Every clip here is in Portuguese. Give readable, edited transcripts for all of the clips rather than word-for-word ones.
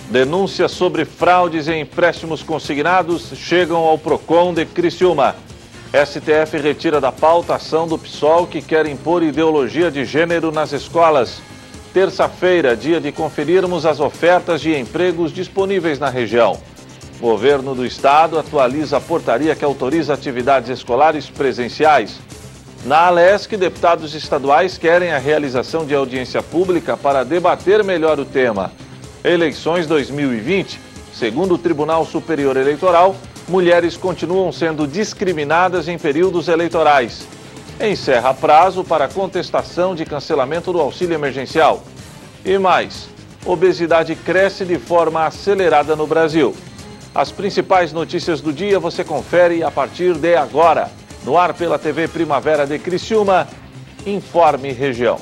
Denúncias sobre fraudes em empréstimos consignados chegam ao PROCON de Criciúma. STF retira da pauta a ação do PSOL que quer impor ideologia de gênero nas escolas. Terça-feira, dia de conferirmos as ofertas de empregos disponíveis na região. Governo do Estado atualiza a portaria que autoriza atividades escolares presenciais. Na Alesc, deputados estaduais querem a realização de audiência pública para debater melhor o tema. Eleições 2020, segundo o Tribunal Superior Eleitoral, mulheres continuam sendo discriminadas em períodos eleitorais. Encerra prazo para contestação de cancelamento do auxílio emergencial. E mais, obesidade cresce de forma acelerada no Brasil. As principais notícias do dia você confere a partir de agora. No ar pela TV Primavera de Criciúma, Informe Região.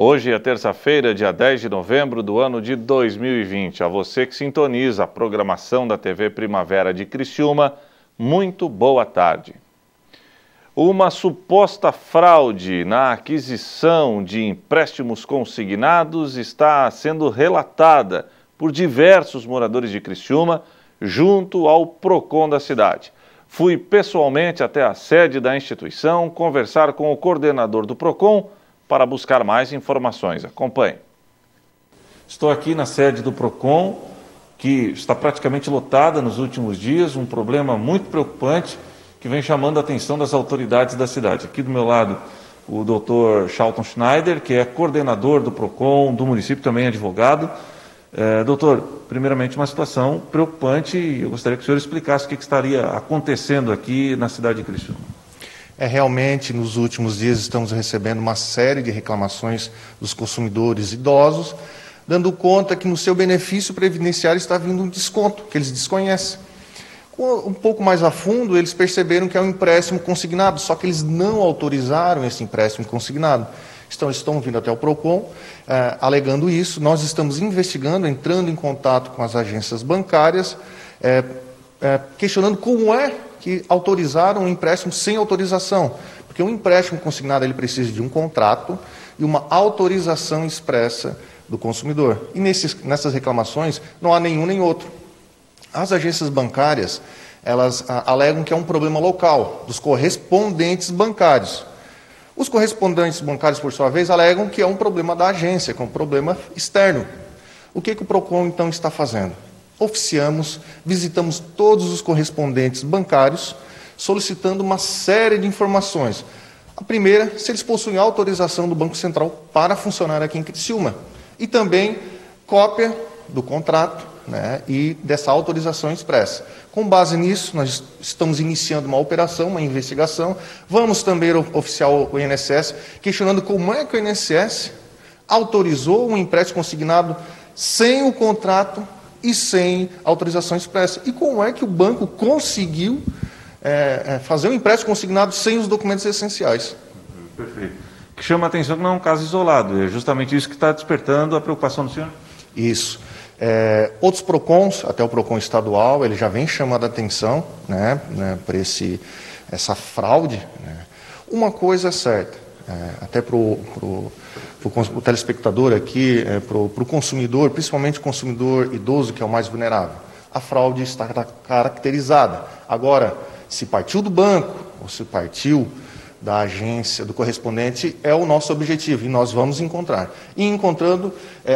Hoje é terça-feira, dia 10 de novembro do ano de 2020. A você que sintoniza a programação da TV Primavera de Criciúma, muito boa tarde. Uma suposta fraude na aquisição de empréstimos consignados está sendo relatada por diversos moradores de Criciúma junto ao PROCON da cidade. Fui pessoalmente até a sede da instituição conversar com o coordenador do PROCON para buscar mais informações. Acompanhe. Estou aqui na sede do PROCON, que está praticamente lotada nos últimos dias, um problema muito preocupante que vem chamando a atenção das autoridades da cidade. Aqui do meu lado, o Dr. Charlton Schneider, que é coordenador do PROCON, do município, também advogado. Doutor, primeiramente uma situação preocupante e eu gostaria que o senhor explicasse o que estaria acontecendo aqui na cidade de Criciúma. Realmente, nos últimos dias, estamos recebendo uma série de reclamações dos consumidores idosos, dando conta que no seu benefício previdenciário está vindo um desconto, que eles desconhecem. Um pouco mais a fundo, eles perceberam que é um empréstimo consignado, só que eles não autorizaram esse empréstimo consignado. Estão vindo até o PROCON, alegando isso. Nós estamos investigando, entrando em contato com as agências bancárias, questionando como é que autorizaram um empréstimo sem autorização, porque um empréstimo consignado ele precisa de um contrato e uma autorização expressa do consumidor. E nessas reclamações não há nenhum nem outro. As agências bancárias, elas alegam que é um problema local, dos correspondentes bancários. Os correspondentes bancários, por sua vez, alegam que é um problema da agência, que é um problema externo. O que o PROCON, então, está fazendo? Oficiamos, visitamos todos os correspondentes bancários, solicitando uma série de informações. A primeira, se eles possuem autorização do Banco Central para funcionar aqui em Criciúma. E também cópia do contrato, e dessa autorização expressa. Com base nisso, nós estamos iniciando uma operação, uma investigação. Vamos também oficiar o INSS, questionando como é que o INSS autorizou um empréstimo consignado sem o contrato e sem autorização expressa. E como é que o banco conseguiu fazer um empréstimo consignado sem os documentos essenciais? Perfeito. O que chama a atenção que não é um caso isolado, é justamente isso que está despertando a preocupação do senhor? Isso. Outros PROCONs, até o PROCON estadual, ele já vem chamando a atenção para essa fraude. Uma coisa é certa, até para o telespectador aqui, para o consumidor, principalmente o consumidor idoso, que é o mais vulnerável. A fraude está caracterizada. Agora, se partiu do banco ou se partiu da agência, do correspondente, é o nosso objetivo e nós vamos encontrar. E encontrando,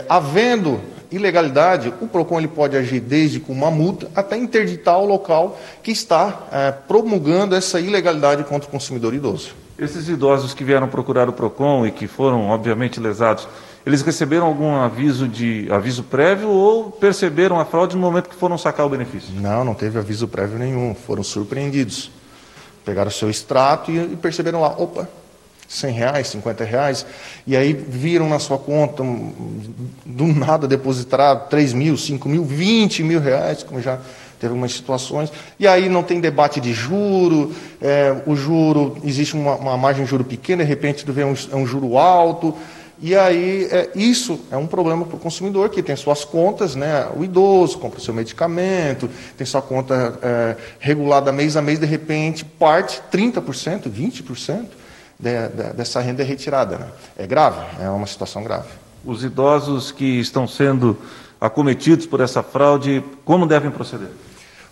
havendo ilegalidade, o PROCON ele pode agir desde com uma multa até interditar o local que está promulgando essa ilegalidade contra o consumidor idoso. Esses idosos que vieram procurar o PROCON e que foram, obviamente, lesados, eles receberam algum aviso prévio ou perceberam a fraude no momento que foram sacar o benefício? Não teve aviso prévio nenhum, foram surpreendidos. Pegaram o seu extrato e perceberam lá, opa, R$100, R$50, e aí viram na sua conta, do nada depositaram 3 mil, 5 mil, 20 mil reais, como já teve algumas situações, e aí não tem debate de juro, o juro, existe uma margem de juro pequena, de repente vem um juro alto, e aí isso é um problema para o consumidor, que tem suas contas, né? O idoso compra o seu medicamento, tem sua conta regulada mês a mês, de repente parte 30%, 20% dessa renda é retirada. Né? É grave, é uma situação grave. Os idosos que estão sendo acometidos por essa fraude, como devem proceder?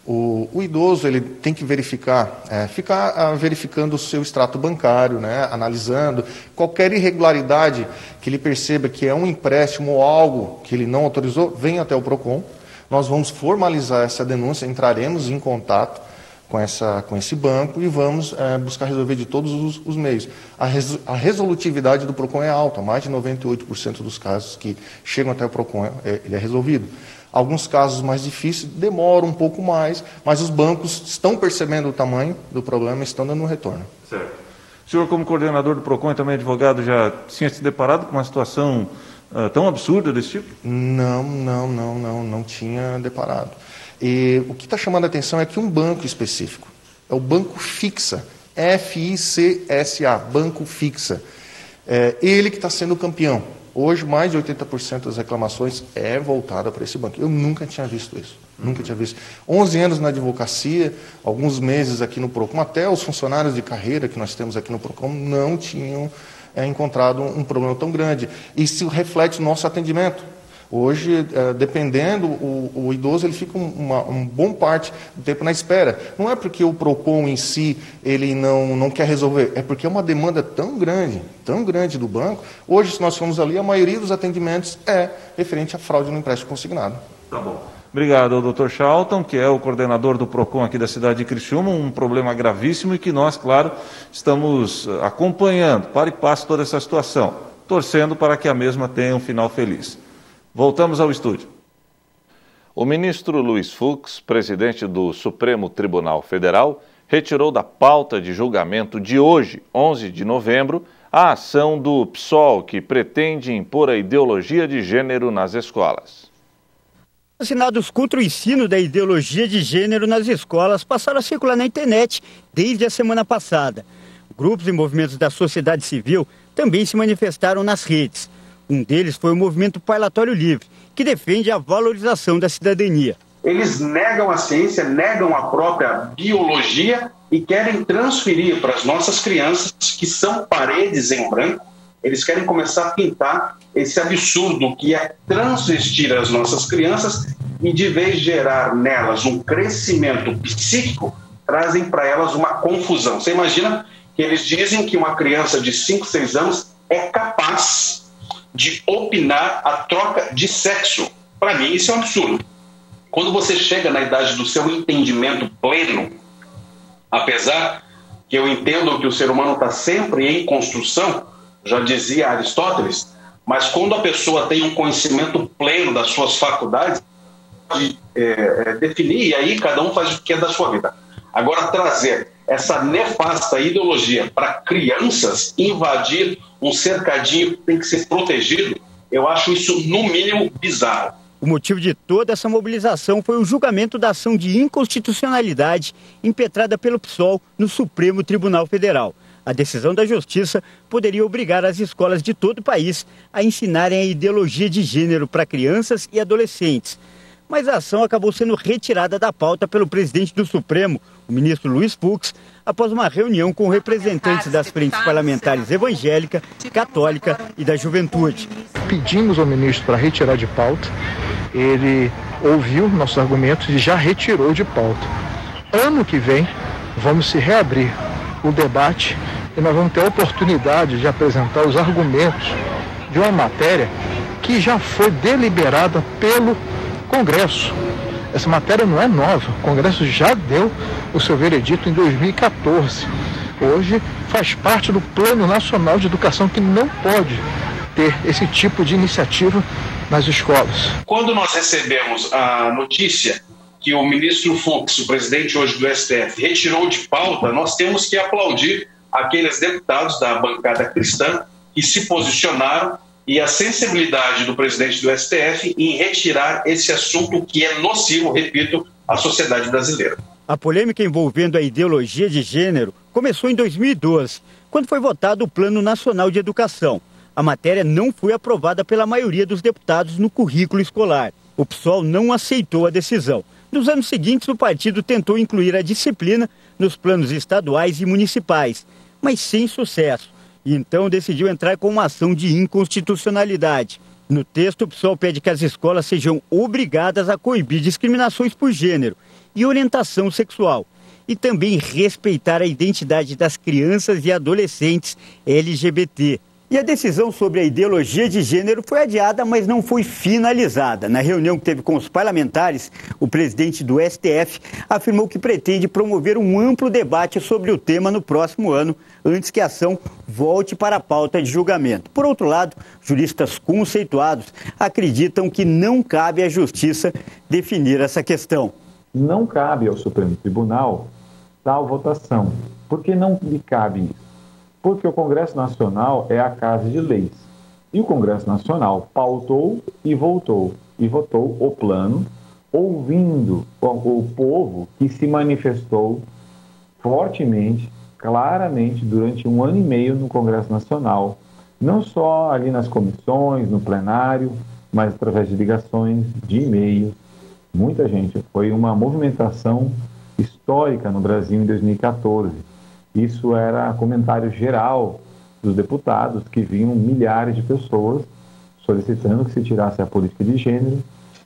O idoso ele tem que verificar, ficar verificando o seu extrato bancário, né, analisando qualquer irregularidade que ele perceba que é um empréstimo ou algo que ele não autorizou, venha até o PROCON. Nós vamos formalizar essa denúncia, entraremos em contato com esse banco e vamos buscar resolver de todos os meios. A resolutividade do PROCON é alta, mais de 98% dos casos que chegam até o PROCON ele é resolvido. Alguns casos mais difíceis demoram um pouco mais, mas os bancos estão percebendo o tamanho do problema e estão dando um retorno. Certo. O senhor, como coordenador do PROCON e também advogado, já tinha se deparado com uma situação tão absurda desse tipo? Não tinha deparado. E o que está chamando a atenção é que um banco específico, é o Banco Fixa, FICSA, Banco Fixa, ele que está sendo o campeão. Hoje, mais de 80% das reclamações é voltada para esse banco. Eu nunca tinha visto isso, nunca tinha visto. 11 anos na advocacia, alguns meses aqui no PROCON, até os funcionários de carreira que nós temos aqui no PROCON não tinham encontrado um problema tão grande. Isso reflete o nosso atendimento. Hoje, dependendo, o idoso ele fica um bom parte do tempo na espera. Não é porque o PROCON em si ele não quer resolver, é porque é uma demanda tão grande do banco. Hoje, se nós formos ali, a maioria dos atendimentos é referente à fraude no empréstimo consignado. Tá bom. Obrigado ao Dr. Charlton, que é o coordenador do PROCON aqui da cidade de Criciúma, um problema gravíssimo e que nós, claro, estamos acompanhando, para e passo toda essa situação, torcendo para que a mesma tenha um final feliz. Voltamos ao estúdio. O ministro Luiz Fux, presidente do Supremo Tribunal Federal, retirou da pauta de julgamento de hoje, 11 de novembro, a ação do PSOL, que pretende impor a ideologia de gênero nas escolas. Assinados contra o ensino da ideologia de gênero nas escolas passaram a circular na internet desde a semana passada. Grupos e movimentos da sociedade civil também se manifestaram nas redes. Um deles foi o Movimento Parlatório Livre, que defende a valorização da cidadania. Eles negam a ciência, negam a própria biologia e querem transferir para as nossas crianças, que são paredes em branco, eles querem começar a pintar esse absurdo que é transvestir as nossas crianças e, de vez de gerar nelas um crescimento psíquico, trazem para elas uma confusão. Você imagina que eles dizem que uma criança de 5, 6 anos é capaz de opinar a troca de sexo. Para mim, isso é um absurdo. Quando você chega na idade do seu entendimento pleno, apesar que eu entendo que o ser humano está sempre em construção, já dizia Aristóteles, mas quando a pessoa tem um conhecimento pleno das suas faculdades, pode definir, e aí cada um faz o que é da sua vida. Agora, trazer essa nefasta ideologia para crianças, invadir um cercadinho que tem que ser protegido, eu acho isso, no mínimo, bizarro. O motivo de toda essa mobilização foi o julgamento da ação de inconstitucionalidade impetrada pelo PSOL no Supremo Tribunal Federal. A decisão da Justiça poderia obrigar as escolas de todo o país a ensinarem a ideologia de gênero para crianças e adolescentes. Mas a ação acabou sendo retirada da pauta pelo presidente do Supremo, o ministro Luiz Fux, após uma reunião com representantes das frentes parlamentares evangélica, católica e da juventude. Pedimos ao ministro para retirar de pauta, ele ouviu nossos argumentos e já retirou de pauta. Ano que vem, vamos se reabrir o debate e nós vamos ter a oportunidade de apresentar os argumentos de uma matéria que já foi deliberada pelo Congresso. Essa matéria não é nova, o Congresso já deu o seu veredito em 2014. Hoje faz parte do Plano Nacional de Educação, que não pode ter esse tipo de iniciativa nas escolas. Quando nós recebemos a notícia que o ministro Fux, o presidente hoje do STF, retirou de pauta, nós temos que aplaudir aqueles deputados da bancada cristã que se posicionaram e a sensibilidade do presidente do STF em retirar esse assunto que é nocivo, repito, à sociedade brasileira. A polêmica envolvendo a ideologia de gênero começou em 2012, quando foi votado o Plano Nacional de Educação. A matéria não foi aprovada pela maioria dos deputados no currículo escolar. O PSOL não aceitou a decisão. Nos anos seguintes, o partido tentou incluir a disciplina nos planos estaduais e municipais, mas sem sucesso. E então decidiu entrar com uma ação de inconstitucionalidade. No texto, o PSOL pede que as escolas sejam obrigadas a coibir discriminações por gênero e orientação sexual, e também respeitar a identidade das crianças e adolescentes LGBT. E a decisão sobre a ideologia de gênero foi adiada, mas não foi finalizada. Na reunião que teve com os parlamentares, o presidente do STF afirmou que pretende promover um amplo debate sobre o tema no próximo ano, antes que a ação volte para a pauta de julgamento. Por outro lado, juristas conceituados acreditam que não cabe à Justiça definir essa questão. Não cabe ao Supremo Tribunal tal votação. Por que não lhe cabe isso? Porque o Congresso Nacional é a casa de leis. E o Congresso Nacional pautou e votou o plano, ouvindo o povo que se manifestou fortemente, claramente, durante 1 ano e meio no Congresso Nacional. Não só ali nas comissões, no plenário, mas através de ligações, de e-mails. Muita gente. Foi uma movimentação histórica no Brasil em 2014. Isso era comentário geral dos deputados, que vinham milhares de pessoas solicitando que se tirasse a política de gênero,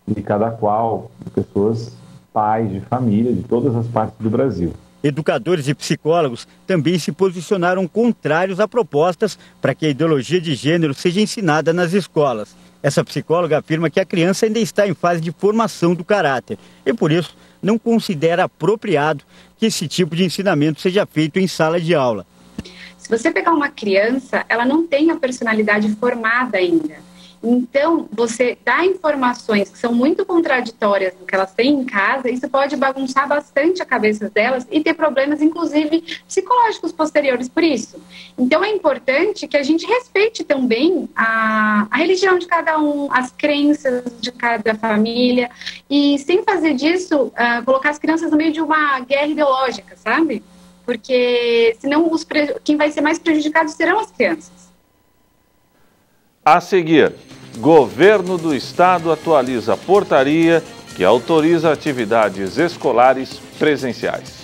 e cada qual, pessoas, pais de família, de todas as partes do Brasil. Educadores e psicólogos também se posicionaram contrários a propostas para que a ideologia de gênero seja ensinada nas escolas. Essa psicóloga afirma que a criança ainda está em fase de formação do caráter e, por isso, não considera apropriado que esse tipo de ensinamento seja feito em sala de aula. Se você pegar uma criança, ela não tem a personalidade formada ainda. Então, você dá informações que são muito contraditórias do que elas têm em casa, isso pode bagunçar bastante a cabeça delas e ter problemas, inclusive, psicológicos posteriores por isso. Então, é importante que a gente respeite também a religião de cada um, as crenças de cada família, e sem fazer disso, colocar as crianças no meio de uma guerra ideológica, sabe? Porque senão quem vai ser mais prejudicado serão as crianças. A seguir, Governo do Estado atualiza a portaria que autoriza atividades escolares presenciais.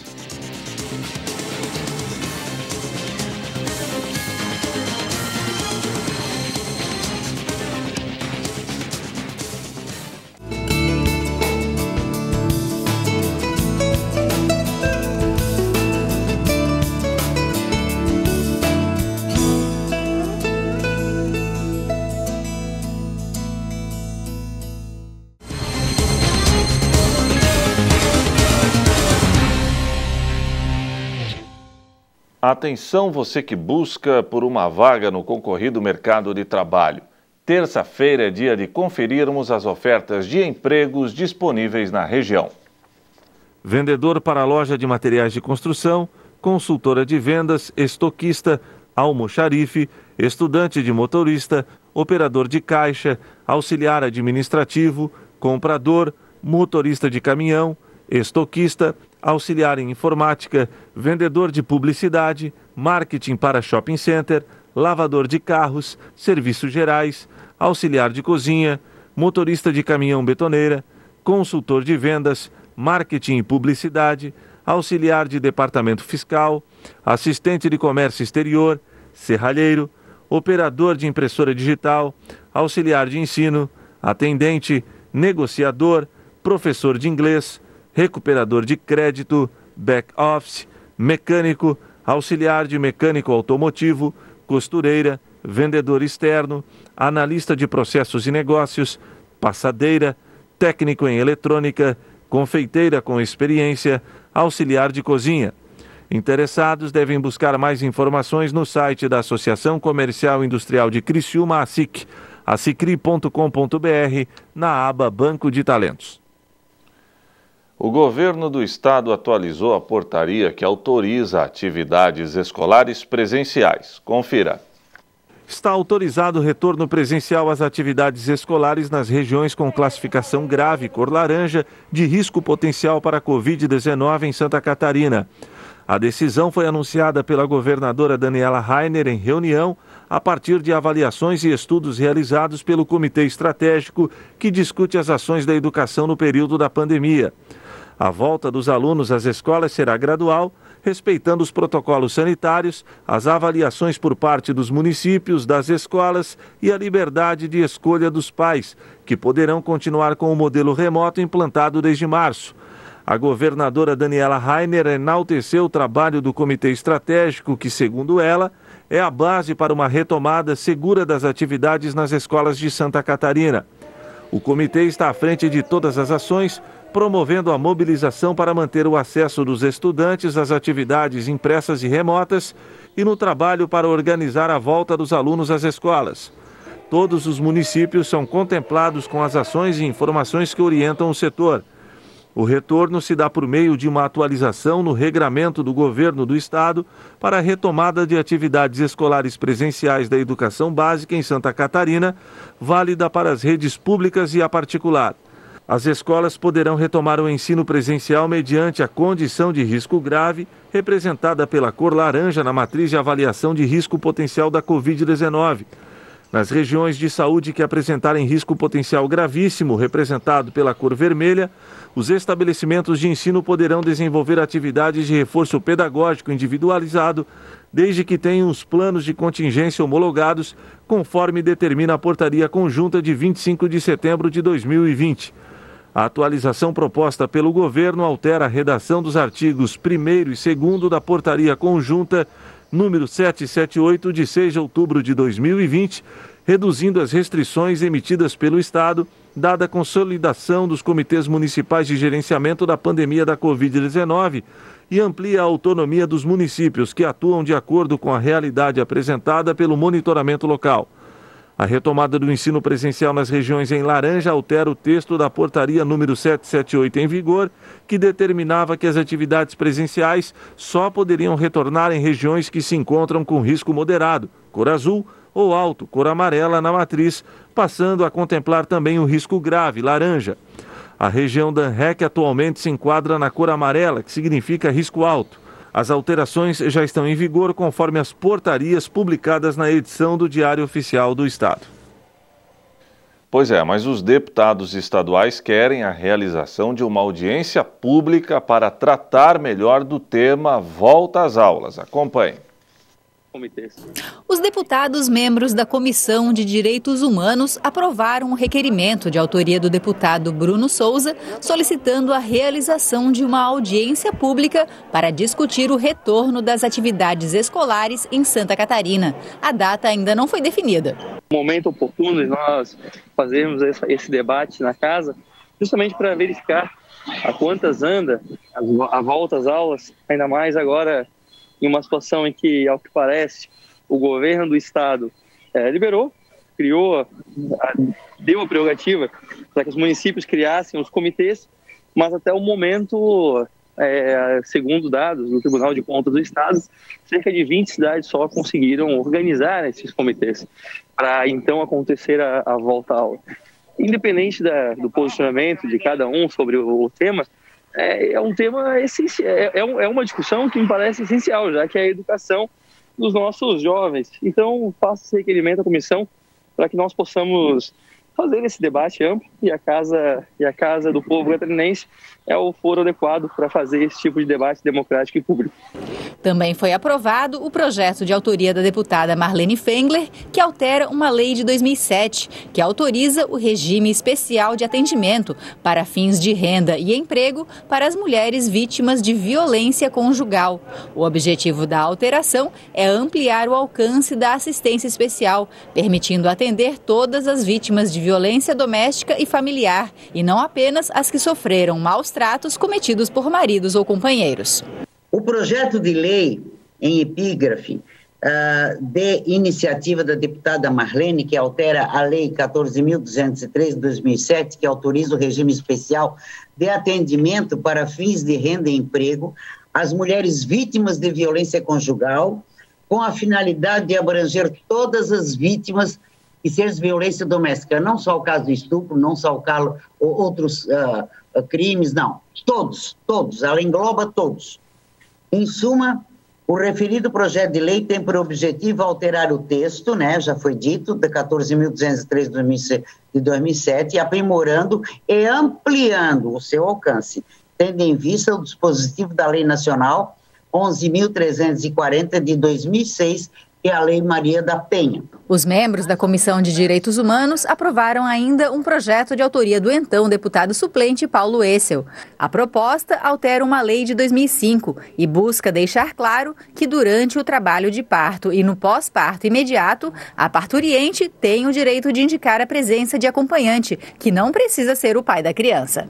Atenção, você que busca por uma vaga no concorrido mercado de trabalho. Terça-feira é dia de conferirmos as ofertas de empregos disponíveis na região. Vendedor para a loja de materiais de construção, consultora de vendas, estoquista, almoxarife, estudante de motorista, operador de caixa, auxiliar administrativo, comprador, motorista de caminhão, estoquista, auxiliar em informática, vendedor de publicidade, marketing para shopping center, lavador de carros, serviços gerais, auxiliar de cozinha, motorista de caminhão betoneira, consultor de vendas, marketing e publicidade, auxiliar de departamento fiscal, assistente de comércio exterior, serralheiro, operador de impressora digital, auxiliar de ensino, atendente, negociador, professor de inglês, recuperador de crédito, back-office, mecânico, auxiliar de mecânico automotivo, costureira, vendedor externo, analista de processos e negócios, passadeira, técnico em eletrônica, confeiteira com experiência, auxiliar de cozinha. Interessados devem buscar mais informações no site da Associação Comercial e Industrial de Criciúma, ASIC, acicri.com.br, na aba Banco de Talentos. O governo do estado atualizou a portaria que autoriza atividades escolares presenciais. Confira. está autorizado o retorno presencial às atividades escolares nas regiões com classificação grave, cor laranja, de risco potencial para a Covid-19 em Santa Catarina. A decisão foi anunciada pela governadora Daniela Rainer em reunião a partir de avaliações e estudos realizados pelo Comitê Estratégico que discute as ações da educação no período da pandemia. A volta dos alunos às escolas será gradual, respeitando os protocolos sanitários, as avaliações por parte dos municípios, das escolas e a liberdade de escolha dos pais, que poderão continuar com o modelo remoto implantado desde março. A governadora Daniela Rainer enalteceu o trabalho do Comitê Estratégico, que, segundo ela, é a base para uma retomada segura das atividades nas escolas de Santa Catarina. O comitê está à frente de todas as ações, promovendo a mobilização para manter o acesso dos estudantes às atividades impressas e remotas e no trabalho para organizar a volta dos alunos às escolas. Todos os municípios são contemplados com as ações e informações que orientam o setor. O retorno se dá por meio de uma atualização no regramento do governo do estado para a retomada de atividades escolares presenciais da educação básica em Santa Catarina, válida para as redes públicas e a particular. As escolas poderão retomar o ensino presencial mediante a condição de risco grave, representada pela cor laranja na matriz de avaliação de risco potencial da Covid-19. Nas regiões de saúde que apresentarem risco potencial gravíssimo, representado pela cor vermelha, os estabelecimentos de ensino poderão desenvolver atividades de reforço pedagógico individualizado, desde que tenham os planos de contingência homologados, conforme determina a Portaria Conjunta de 25 de setembro de 2020. A atualização proposta pelo governo altera a redação dos artigos 1º e 2º da Portaria Conjunta número 778, de 6 de outubro de 2020, reduzindo as restrições emitidas pelo Estado, dada a consolidação dos comitês municipais de gerenciamento da pandemia da Covid-19 e amplia a autonomia dos municípios que atuam de acordo com a realidade apresentada pelo monitoramento local. A retomada do ensino presencial nas regiões em laranja altera o texto da portaria número 778 em vigor, que determinava que as atividades presenciais só poderiam retornar em regiões que se encontram com risco moderado, cor azul, ou alto, cor amarela na matriz, passando a contemplar também o risco grave, laranja. A região da ANREC atualmente se enquadra na cor amarela, que significa risco alto. As alterações já estão em vigor conforme as portarias publicadas na edição do Diário Oficial do Estado. Pois é, mas os deputados estaduais querem a realização de uma audiência pública para tratar melhor do tema volta às aulas. Acompanhe. Os deputados membros da Comissão de Direitos Humanos aprovaram um requerimento de autoria do deputado Bruno Souza, solicitando a realização de uma audiência pública para discutir o retorno das atividades escolares em Santa Catarina. A data ainda não foi definida. Momento oportuno de nós fazermos esse debate na casa, justamente para verificar a quantas anda a volta às aulas, ainda mais agora em uma situação em que, ao que parece, o governo do estado liberou, deu a prerrogativa para que os municípios criassem os comitês, mas até o momento, segundo dados do Tribunal de Contas do Estado, cerca de 20 cidades só conseguiram organizar esses comitês para então acontecer a volta à aula. Independente do posicionamento de cada um sobre o tema, é um tema essencial, é uma discussão que me parece essencial, já que é a educação dos nossos jovens. Então, faço esse requerimento à comissão para que nós possamos fazer esse debate amplo e a Casa do Povo Catarinense é o foro adequado para fazer esse tipo de debate democrático e público. Também foi aprovado o projeto de autoria da deputada Marlene Fengler, que altera uma lei de 2007, que autoriza o regime especial de atendimento para fins de renda e emprego para as mulheres vítimas de violência conjugal. O objetivo da alteração é ampliar o alcance da assistência especial, permitindo atender todas as vítimas de violência doméstica e familiar, e não apenas as que sofreram maus tratos cometidos por maridos ou companheiros. O projeto de lei em epígrafe de iniciativa da deputada Marlene, que altera a Lei 14.203 de 2007, que autoriza o regime especial de atendimento para fins de renda e emprego às mulheres vítimas de violência conjugal com a finalidade de abranger todas as vítimas e seres de violência doméstica, não só o caso do estupro, não só o caso outros crimes, não. Todos, ela engloba todos. Em suma, o referido projeto de lei tem por objetivo alterar o texto, né, já foi dito, da 14.203 de 2007, aprimorando e ampliando o seu alcance, tendo em vista o dispositivo da Lei Nacional 11.340 de 2006, que é a Lei Maria da Penha. Os membros da Comissão de Direitos Humanos aprovaram ainda um projeto de autoria do então deputado suplente Paulo Essel. A proposta altera uma lei de 2005 e busca deixar claro que durante o trabalho de parto e no pós-parto imediato, a parturiente tem o direito de indicar a presença de acompanhante, que não precisa ser o pai da criança.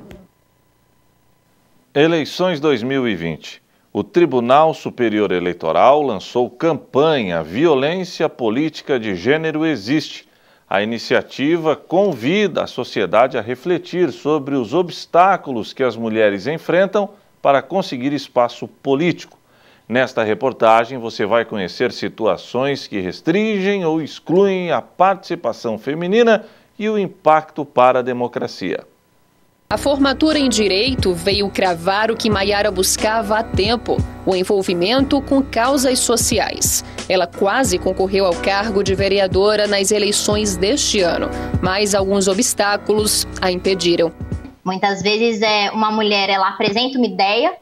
Eleições 2020. O Tribunal Superior Eleitoral lançou campanha Violência Política de Gênero Existe. A iniciativa convida a sociedade a refletir sobre os obstáculos que as mulheres enfrentam para conseguir espaço político. Nesta reportagem, você vai conhecer situações que restringem ou excluem a participação feminina e o impacto para a democracia. A formatura em Direito veio cravar o que Maiara buscava há tempo, o envolvimento com causas sociais. Ela quase concorreu ao cargo de vereadora nas eleições deste ano, mas alguns obstáculos a impediram. Muitas vezes uma mulher ela apresenta uma ideia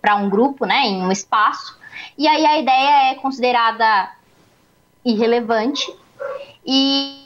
para um grupo, né, em um espaço, e aí a ideia é considerada irrelevante e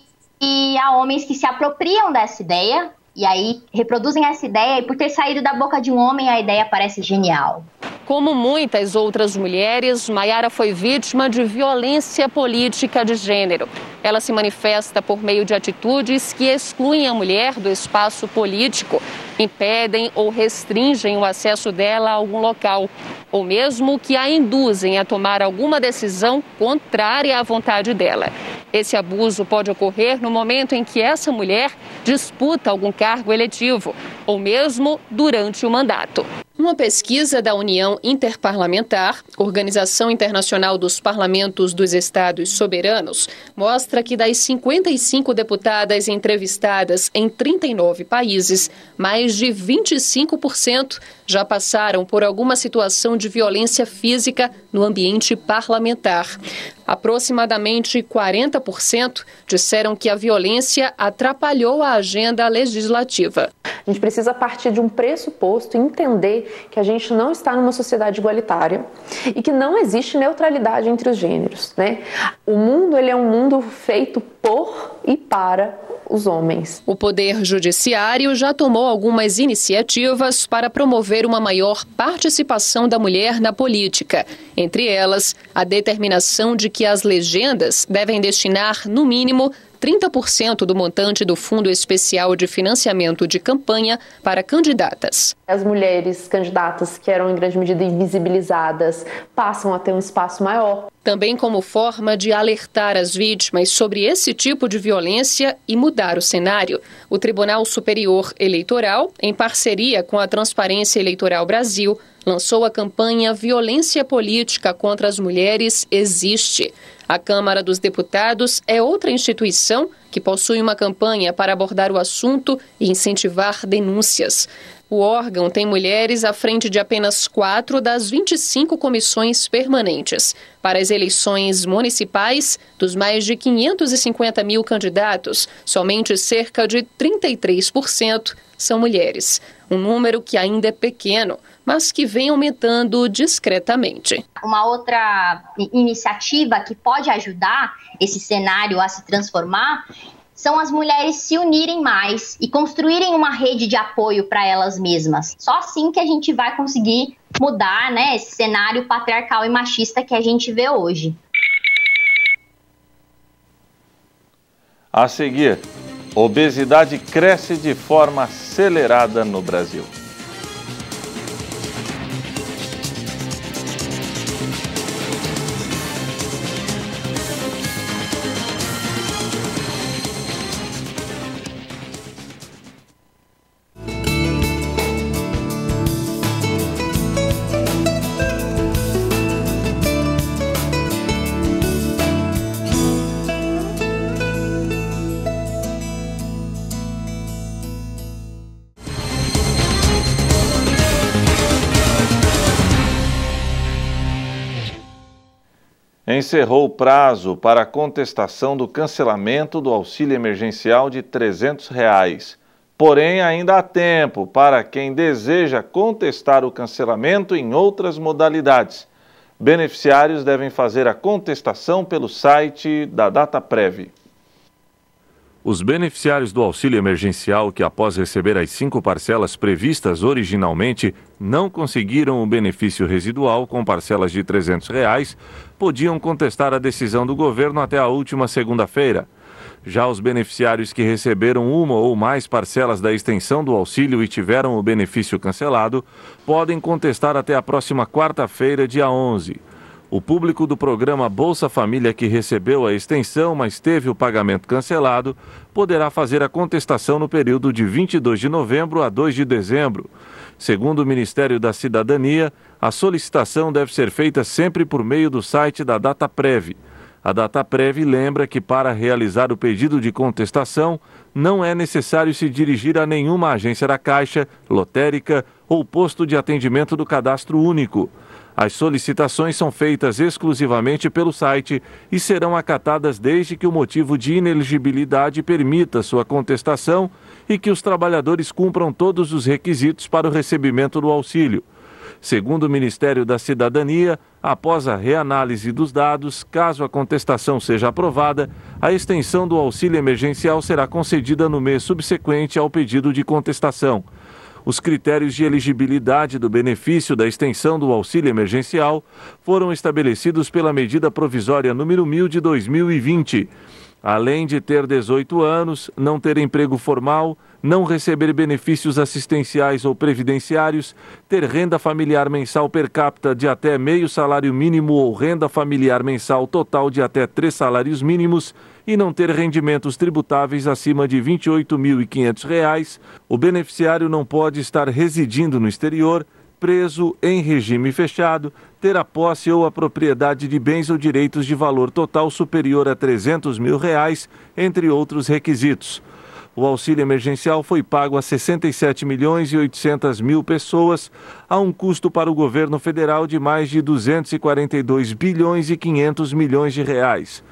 há homens que se apropriam dessa ideia e aí reproduzem essa ideia, e por ter saído da boca de um homem, a ideia parece genial. Como muitas outras mulheres, Maiara foi vítima de violência política de gênero. Ela se manifesta por meio de atitudes que excluem a mulher do espaço político, impedem ou restringem o acesso dela a algum local, ou mesmo que a induzem a tomar alguma decisão contrária à vontade dela. Esse abuso pode ocorrer no momento em que essa mulher disputa algum cargo eletivo, ou mesmo durante o mandato. Uma pesquisa da União Interparlamentar, Organização Internacional dos Parlamentos dos Estados Soberanos, mostra que das 55 deputadas entrevistadas em 39 países, mais de 25% já passaram por alguma situação de violência física no ambiente parlamentar. Aproximadamente 40% disseram que a violência atrapalhou a agenda legislativa. A gente precisa partir de um pressuposto e entender que a gente não está numa sociedade igualitária e que não existe neutralidade entre os gêneros, né? O mundo ele é um mundo feito por e para os homens. O Poder Judiciário já tomou algumas iniciativas para promover uma maior participação da mulher na política. Entre elas, a determinação de que as legendas devem destinar, no mínimo, 30% do montante do Fundo Especial de Financiamento de Campanha para candidatas. As mulheres candidatas que eram em grande medida invisibilizadas passam a ter um espaço maior. Também como forma de alertar as vítimas sobre esse tipo de violência e mudar o cenário, o Tribunal Superior Eleitoral, em parceria com a Transparência Eleitoral Brasil, lançou a campanha Violência Política contra as Mulheres Existe. A Câmara dos Deputados é outra instituição que possui uma campanha para abordar o assunto e incentivar denúncias. O órgão tem mulheres à frente de apenas 4 das 25 comissões permanentes. Para as eleições municipais, dos mais de 550 mil candidatos, somente cerca de 33% são mulheres. Um número que ainda é pequeno, mas que vem aumentando discretamente. Uma outra iniciativa que pode ajudar esse cenário a se transformar são as mulheres se unirem mais e construírem uma rede de apoio para elas mesmas. Só assim que a gente vai conseguir mudar, né, esse cenário patriarcal e machista que a gente vê hoje. A seguir, obesidade cresce de forma acelerada no Brasil. encerrou o prazo para a contestação do cancelamento do auxílio emergencial de R$ 300. Porém, ainda há tempo para quem deseja contestar o cancelamento em outras modalidades. Beneficiários devem fazer a contestação pelo site da Dataprev. Os beneficiários do auxílio emergencial que, após receber as 5 parcelas previstas originalmente, não conseguiram o benefício residual com parcelas de R$ 300, podiam contestar a decisão do governo até a última segunda-feira. Já os beneficiários que receberam uma ou mais parcelas da extensão do auxílio e tiveram o benefício cancelado, podem contestar até a próxima quarta-feira, dia 11. O público do programa Bolsa Família que recebeu a extensão, mas teve o pagamento cancelado, poderá fazer a contestação no período de 22 de novembro a 2 de dezembro. Segundo o Ministério da Cidadania, a solicitação deve ser feita sempre por meio do site da Dataprev. A Dataprev lembra que para realizar o pedido de contestação, não é necessário se dirigir a nenhuma agência da Caixa, lotérica ou posto de atendimento do Cadastro Único. As solicitações são feitas exclusivamente pelo site e serão acatadas desde que o motivo de inelegibilidade permita sua contestação e que os trabalhadores cumpram todos os requisitos para o recebimento do auxílio. Segundo o Ministério da Cidadania, após a reanálise dos dados, caso a contestação seja aprovada, a extensão do auxílio emergencial será concedida no mês subsequente ao pedido de contestação. Os critérios de elegibilidade do benefício da extensão do auxílio emergencial foram estabelecidos pela medida provisória número 1000 de 2020. Além de ter 18 anos, não ter emprego formal, não receber benefícios assistenciais ou previdenciários, ter renda familiar mensal per capita de até meio salário mínimo ou renda familiar mensal total de até 3 salários mínimos e não ter rendimentos tributáveis acima de R$ 28.500, o beneficiário não pode estar residindo no exterior, preso em regime fechado, ter a posse ou a propriedade de bens ou direitos de valor total superior a R$ 300 mil, entre outros requisitos. O auxílio emergencial foi pago a 67.800.000 pessoas, a um custo para o governo federal de mais de 242 bilhões e 500 milhões de reais.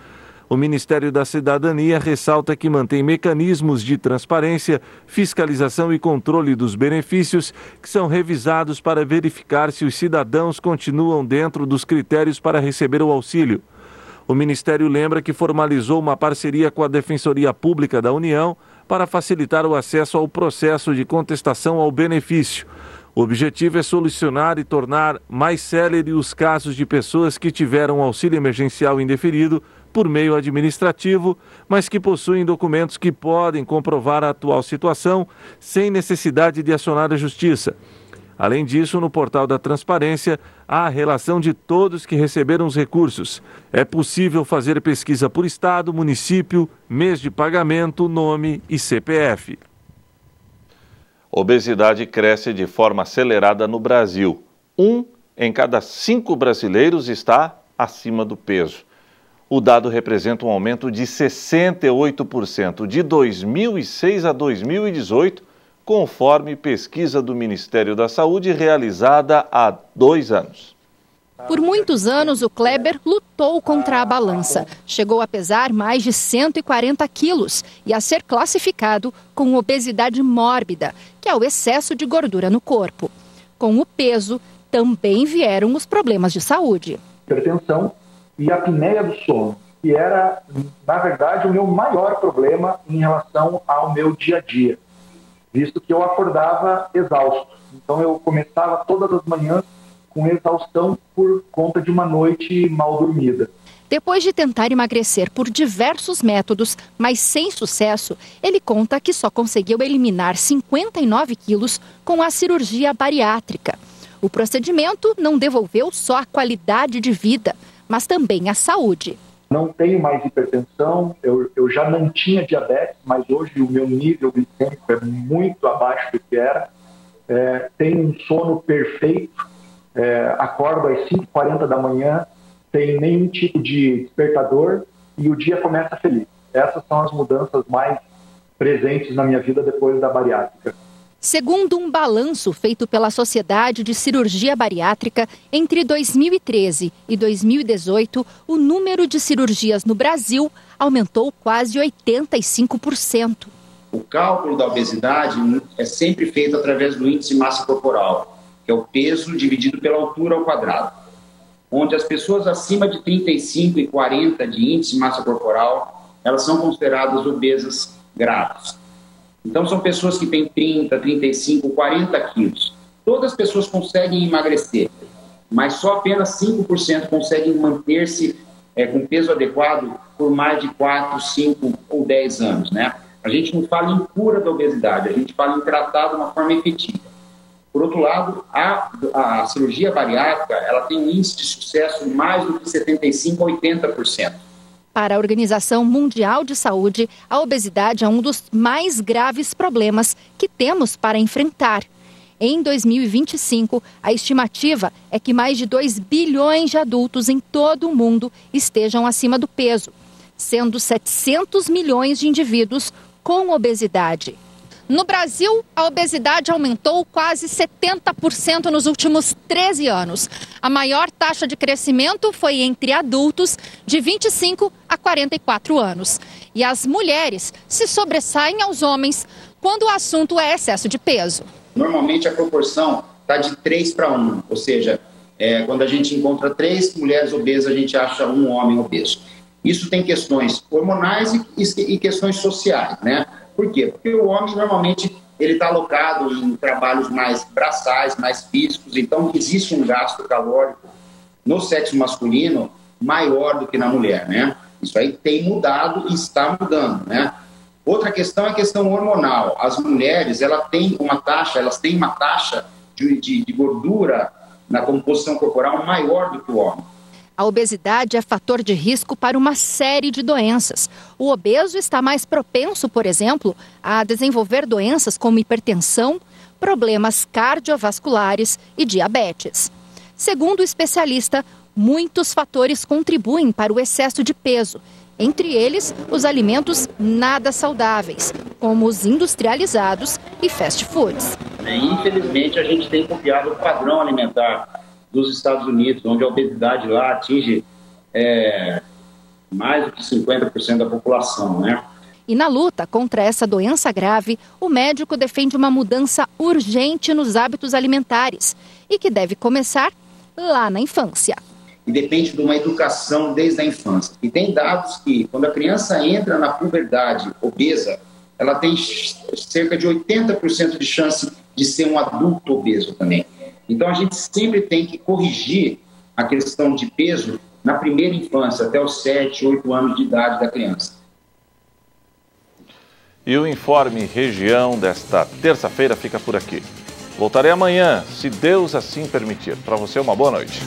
O Ministério da Cidadania ressalta que mantém mecanismos de transparência, fiscalização e controle dos benefícios que são revisados para verificar se os cidadãos continuam dentro dos critérios para receber o auxílio. O Ministério lembra que formalizou uma parceria com a Defensoria Pública da União para facilitar o acesso ao processo de contestação ao benefício. O objetivo é solucionar e tornar mais célere os casos de pessoas que tiveram auxílio emergencial indeferido por meio administrativo, mas que possuem documentos que podem comprovar a atual situação sem necessidade de acionar a Justiça. Além disso, no portal da Transparência, há a relação de todos que receberam os recursos. É possível fazer pesquisa por estado, município, mês de pagamento, nome e CPF. Obesidade cresce de forma acelerada no Brasil. 1 em cada 5 brasileiros está acima do peso. O dado representa um aumento de 68% de 2006 a 2018, conforme pesquisa do Ministério da Saúde realizada há 2 anos. Por muitos anos, o Kleber lutou contra a balança. Chegou a pesar mais de 140 quilos e a ser classificado com obesidade mórbida, que é o excesso de gordura no corpo. Com o peso, também vieram os problemas de saúde. Hipertensão e apneia do sono, que era, na verdade, o meu maior problema em relação ao meu dia a dia, visto que eu acordava exausto. Então eu começava todas as manhãs com exaustão por conta de uma noite mal dormida. Depois de tentar emagrecer por diversos métodos, mas sem sucesso, ele conta que só conseguiu eliminar 59 quilos com a cirurgia bariátrica. O procedimento não devolveu só a qualidade de vida, mas também a saúde. Não tenho mais hipertensão, eu já não tinha diabetes, mas hoje o meu nível glicêmico é muito abaixo do que era. Tenho um sono perfeito, acordo às 5h40 da manhã, sem nenhum tipo de despertador e o dia começa feliz. Essas são as mudanças mais presentes na minha vida depois da bariátrica. Segundo um balanço feito pela Sociedade de Cirurgia Bariátrica, entre 2013 e 2018, o número de cirurgias no Brasil aumentou quase 85%. O cálculo da obesidade é sempre feito através do índice de massa corporal, que é o peso dividido pela altura ao quadrado, onde as pessoas acima de 35 e 40 de índice de massa corporal, elas são consideradas obesas graves. Então, são pessoas que têm 30, 35, 40 quilos. Todas as pessoas conseguem emagrecer, mas só apenas 5% conseguem manter-se com peso adequado por mais de 4, 5 ou 10 anos, né? A gente não fala em cura da obesidade, a gente fala em tratar de uma forma efetiva. Por outro lado, a cirurgia bariátrica, ela tem um índice de sucesso mais do que 75% a 80%. Para a Organização Mundial de Saúde, a obesidade é um dos mais graves problemas que temos para enfrentar. Em 2025, a estimativa é que mais de 2 bilhões de adultos em todo o mundo estejam acima do peso, sendo 700 milhões de indivíduos com obesidade. No Brasil, a obesidade aumentou quase 70% nos últimos 13 anos. A maior taxa de crescimento foi entre adultos de 25 a 44 anos. E as mulheres se sobressaem aos homens quando o assunto é excesso de peso. Normalmente a proporção está de 3 para 1, ou seja, quando a gente encontra 3 mulheres obesas, a gente acha um homem obeso. Isso tem questões hormonais e questões sociais, né? Por quê? Porque o homem, normalmente, ele está alocado em trabalhos mais braçais, mais físicos, então existe um gasto calórico no sexo masculino maior do que na mulher, né? Isso aí tem mudado e está mudando, né? Outra questão é a questão hormonal. As mulheres, elas têm uma taxa de gordura na composição corporal maior do que o homem. A obesidade é fator de risco para uma série de doenças. O obeso está mais propenso, por exemplo, a desenvolver doenças como hipertensão, problemas cardiovasculares e diabetes. Segundo o especialista, muitos fatores contribuem para o excesso de peso, entre eles os alimentos nada saudáveis, como os industrializados e fast foods. Infelizmente, a gente tem copiado o padrão alimentar dos Estados Unidos, onde a obesidade lá atinge mais do que 50% da população, né? E na luta contra essa doença grave, o médico defende uma mudança urgente nos hábitos alimentares e que deve começar lá na infância. E depende de uma educação desde a infância. E tem dados que, quando a criança entra na puberdade obesa, ela tem cerca de 80% de chance de ser um adulto obeso também. Então, a gente sempre tem que corrigir a questão de peso na primeira infância, até os 7, 8 anos de idade da criança. E o Informe Região desta terça-feira fica por aqui. Voltarei amanhã, se Deus assim permitir. Para você, uma boa noite.